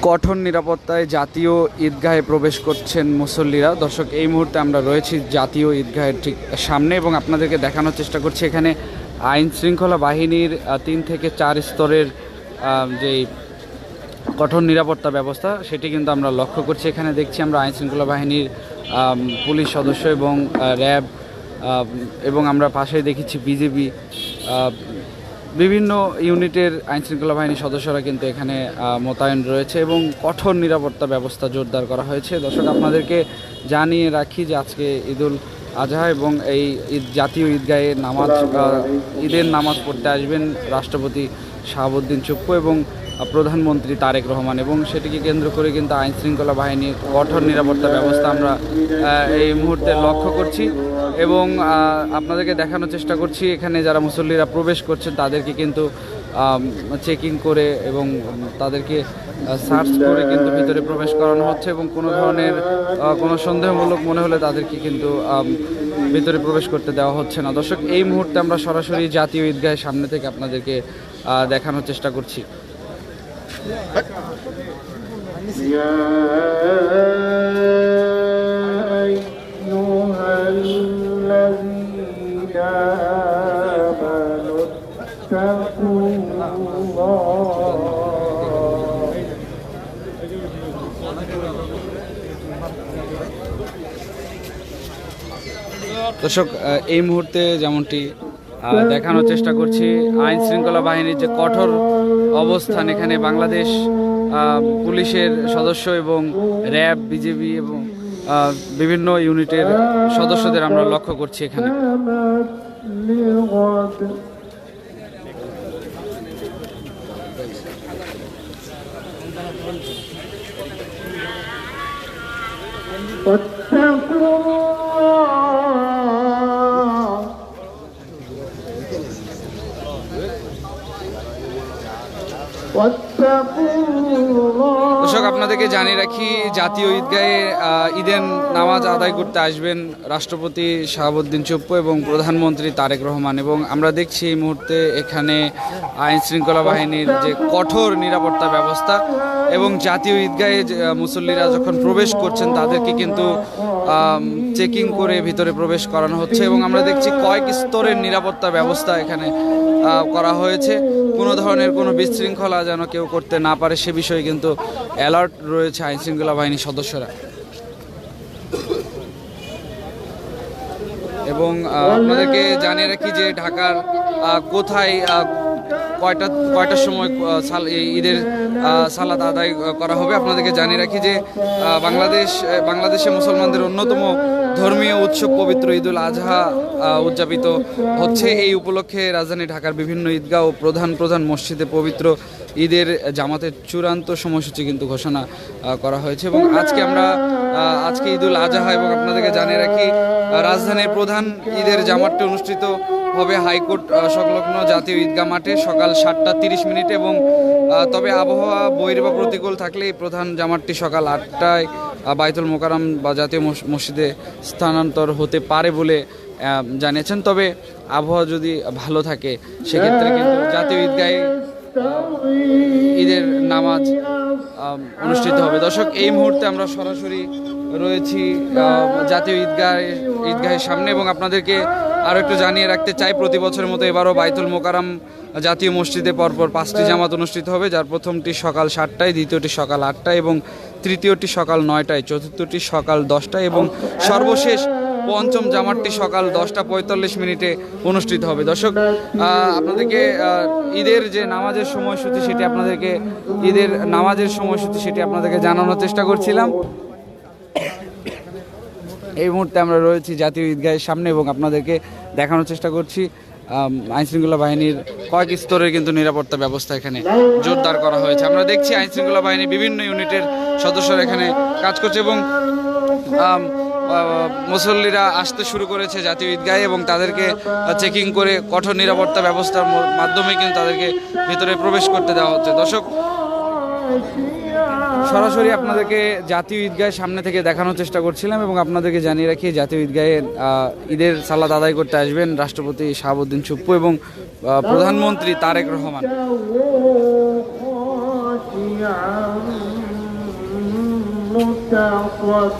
কঠোর নিরাপত্তায় জাতীয় ঈদগাহে প্রবেশ করছেন মুসল্লিরা। দর্শক, এই মুহূর্তে আমরা রয়েছি জাতীয় ঈদগাহের ঠিক সামনে এবং আপনাদেরকে দেখানোর চেষ্টা করছি এখানে আইন শৃঙ্খলা বাহিনীর 3 থেকে 4 স্তরের যেই কঠোর নিরাপত্তা ব্যবস্থা সেটি কিন্তু আমরা লক্ষ্য করছি। এখানে দেখছি আমরা আইন শৃঙ্খলা বাহিনীর পুলিশ সদস্য এবং র্যাব এবং আমরা পাশে দেখেছি বিজেপি বিভিন্ন ইউনিটের আইনশৃঙ্খলা বাহিনীর সদস্যরা কিন্তু এখানে মোতায়েন রয়েছে এবং কঠোর নিরাপত্তা ব্যবস্থা জোরদার করা হয়েছে। দর্শক, আপনাদেরকে জানিয়ে রাখি যে আজকে ঈদুল আজহা এবং এই জাতীয় ঈদগাহে ঈদের নামাজ পড়তে আসবেন রাষ্ট্রপতি শাহাবুদ্দিন চুপ্পু এবং প্রধানমন্ত্রী তারেক রহমান, এবং সেটিকে কেন্দ্র করে কিন্তু আইনশৃঙ্খলা বাহিনীর কঠোর নিরাপত্তা ব্যবস্থা আমরা এই মুহূর্তে লক্ষ্য করছি এবং আপনাদেরকে দেখানোর চেষ্টা করছি এখানে যারা মুসল্লিরা প্রবেশ করছেন তাদেরকে কিন্তু চেকিং করে এবং তাদেরকে সার্চ করে কিন্তু ভিতরে প্রবেশ করানো হচ্ছে এবং কোনো ধরনের কোনো সন্দেহমূলক মনে হলে তাদেরকে কিন্তু ভিতরে প্রবেশ করতে দেওয়া হচ্ছে না। দর্শক, এই মুহূর্তে আমরা সরাসরি জাতীয় ঈদগাহের সামনে থেকে আপনাদেরকে দেখানোর চেষ্টা করছি। দর্শক, এই মুহূর্তে যেমনটি দেখানোর চেষ্টা করছি আইন শৃঙ্খলা বাহিনীর যে কঠোর অবস্থান, এখানে বাংলাদেশ পুলিশের সদস্য এবং র্যাব, বিজেপি এবং বিভিন্ন ইউনিটের সদস্যদের আমরা লক্ষ্য করছি এখানে। দর্শক, আপনাদেরকে জানিয়ে রাখি জাতীয় ঈদগাহে ঈদের নামাজ আদায় করতে আসবেন রাষ্ট্রপতি শাহাবুদ্দিন চুপ্পু এবং প্রধানমন্ত্রী তারেক রহমান, এবং আমরা দেখছি এই মুহূর্তে এখানে আইন শৃঙ্খলা বাহিনীর যে কঠোর নিরাপত্তা ব্যবস্থা এবং জাতীয় ঈদগাহে মুসল্লিরা যখন প্রবেশ করছেন তাদেরকে কিন্তু চেকিং করে ভিতরে প্রবেশ করানো হচ্ছে এবং আমরা দেখছি কয়েক স্তরের নিরাপত্তা ব্যবস্থা এখানে করা হয়েছে। কোনো ধরনের কোনো বিশৃঙ্খলা যেন কেউ করতে না পারে সে বিষয়ে কিন্তু অ্যালার্ট রয়েছে আইন শৃঙ্খলা বাহিনীর সদস্যরা। এবং আপনাদেরকে জানিয়ে রাখি যে ঢাকার কোথায় কয়টার সময় ঈদের সালাত আদায় করা হবে। আপনাদেরকে জানিয়ে রাখি যে বাংলাদেশে মুসলমানদের অন্যতম ধর্মীয় উৎসব পবিত্র ঈদুল আজহা উদযাপিত হচ্ছে। এই উপলক্ষে রাজধানী ঢাকার বিভিন্ন ঈদগাহ ও প্রধান মসজিদে পবিত্র ঈদের জামাতের চূড়ান্ত সময়সূচি কিন্তু ঘোষণা করা হয়েছে এবং আজকে ঈদুল আজহা এবং আপনাদেরকে জানিয়ে রাখি রাজধানীর প্রধান ঈদের জামাতটি অনুষ্ঠিত হবে হাইকোর্ট সংলগ্ন জাতীয় ঈদগাহ মাঠে সকাল 7:30 এবং তবে আবহাওয়া বহির্বা প্রতিকূল থাকলে এই প্রধান জামাতটি সকাল 8টায় বাইতুল মোকাররম বা জাতীয় মসজিদে স্থানান্তর হতে পারে বলে জানিয়েছেন। তবে আবহাওয়া যদি ভালো থাকে সেক্ষেত্রে কিন্তু জাতীয় ঈদগাহে ঈদের নামাজ অনুষ্ঠিত হবে। দর্শক, এই মুহূর্তে আমরা সরাসরি রয়েছি জাতীয় ঈদগাহের সামনে এবং আপনাদেরকে আরও একটু জানিয়ে রাখতে চাই প্রতি বছরের মতো এবারও বাইতুল মোকাররম জাতীয় মসজিদে পরপর 5টি জামাত অনুষ্ঠিত হবে, যার প্রথমটি সকাল 7টায়, দ্বিতীয়টি সকাল 8টায় এবং তৃতীয়টি সকাল 9টায়, চতুর্থটি সকাল 10টায় এবং সর্বশেষ পঞ্চম জামাতটি সকাল 10:45 অনুষ্ঠিত হবে। দর্শক, আপনাদেরকে ঈদের যে নামাজের সময়সূচি সেটি আপনাদেরকে জানানোর চেষ্টা করছিলাম। এই মুহূর্তে আমরা রয়েছি জাতীয় ঈদগাহের সামনে এবং আপনাদেরকে দেখানোর চেষ্টা করছি আইনশৃঙ্খলা বাহিনীর কয়েক স্তরের কিন্তু নিরাপত্তা ব্যবস্থা এখানে জোরদার করা হয়েছে। আমরা দেখছি আইনশৃঙ্খলা বাহিনীর বিভিন্ন ইউনিটের সদস্যরা এখানে কাজ করছে এবং মুসল্লিরা আসতে শুরু করেছে জাতীয় ঈদগাহে এবং তাদেরকে চেকিং করে কঠোর নিরাপত্তা ব্যবস্থার মাধ্যমে কিন্তু তাদেরকে ভিতরে প্রবেশ করতে দেওয়া হচ্ছে। দর্শক, সরাসরি আপনাদেরকে জাতীয় ঈদগাহের সামনে থেকে দেখানোর চেষ্টা করছিলাম এবং আপনাদেরকে জানিয়ে রাখি জাতীয় ঈদগাহে ঈদের সালাত আদায় করতে আসবেন রাষ্ট্রপতি শাহাবুদ্দিন চুপ্পু এবং প্রধানমন্ত্রী তারেক রহমান। متصدعا